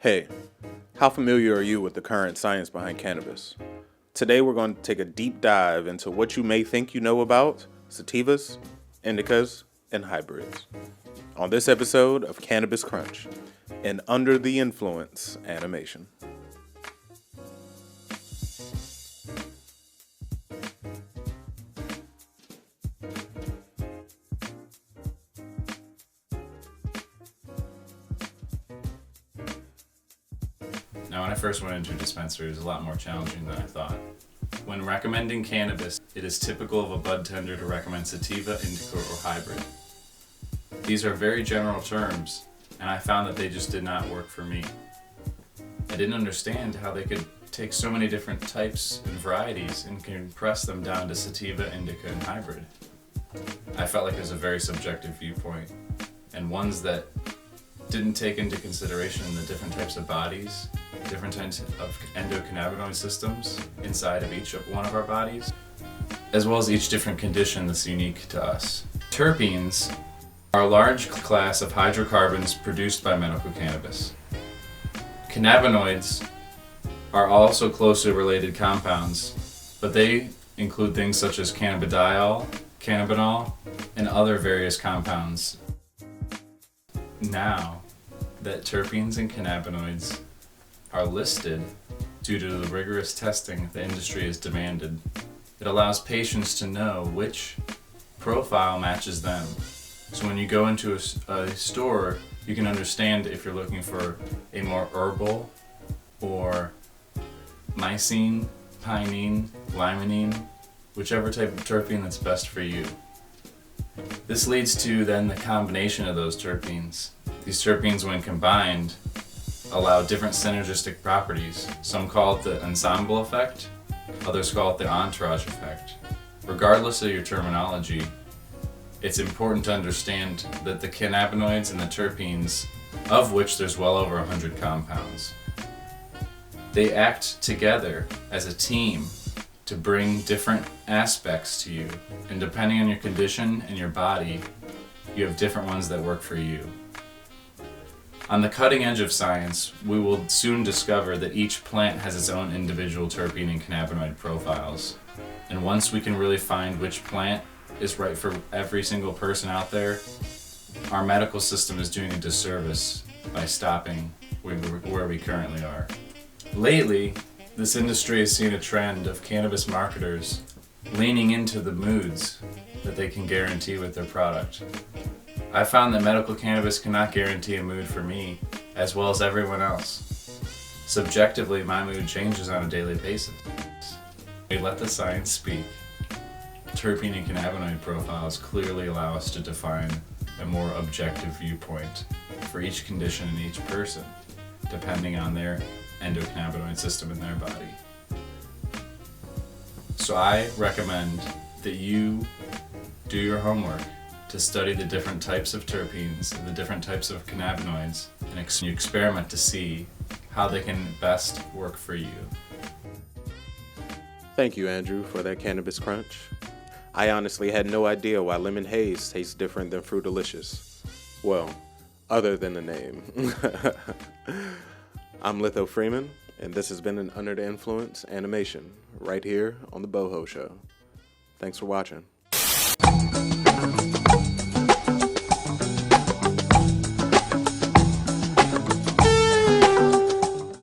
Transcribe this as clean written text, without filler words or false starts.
Hey, how familiar are you with the current science behind cannabis? Today we're going to take a deep dive into what you may think you know about sativas, indicas, and hybrids. On this episode of Cannabis Crunch, an Under the Influence animation. Now, when I first went into a dispensary, it was a lot more challenging than I thought. When recommending cannabis, it is typical of a bud tender to recommend sativa, indica, or hybrid. These are very general terms, and I found that they just did not work for me. I didn't understand how they could take so many different types and varieties and compress them down to sativa, indica, and hybrid. I felt like it was a very subjective viewpoint, and ones that didn't take into consideration the different types of bodies, different types of endocannabinoid systems inside of each one of our bodies, as well as each different condition that's unique to us. Terpenes are a large class of hydrocarbons produced by medical cannabis. Cannabinoids are also closely related compounds, but they include things such as cannabidiol, cannabinol, and other various compounds. Now that terpenes and cannabinoids are listed due to the rigorous testing the industry has demanded, it allows patients to know which profile matches them. So when you go into a store, you can understand if you're looking for a more herbal or lysine, pinene, limonene, whichever type of terpene that's best for you. This leads to then the combination of those terpenes. These terpenes, when combined, allow different synergistic properties. Some call it the ensemble effect, others call it the entourage effect. Regardless of your terminology, it's important to understand that the cannabinoids and the terpenes, of which there's well over 100 compounds, they act together as a team to bring different aspects to you. And depending on your condition and your body, you have different ones that work for you. On the cutting edge of science, we will soon discover that each plant has its own individual terpene and cannabinoid profiles. And once we can really find which plant is right for every single person out there, our medical system is doing a disservice by stopping where we currently are. Lately, this industry has seen a trend of cannabis marketers leaning into the moods that they can guarantee with their product. I found that medical cannabis cannot guarantee a mood for me, as well as everyone else. Subjectively, my mood changes on a daily basis. We let the science speak. Terpene and cannabinoid profiles clearly allow us to define a more objective viewpoint for each condition in each person, depending on their endocannabinoid system in their body. So I recommend that you do your homework to study the different types of terpenes and the different types of cannabinoids, and you experiment to see how they can best work for you. Thank you, Andrew, for that Cannabis Crunch. I honestly had no idea why lemon haze tastes different than Fruitalicious. Well, other than the name. I'm Litho Freeman, and this has been an Under the Influence animation right here on the Boho Show. Thanks for watching.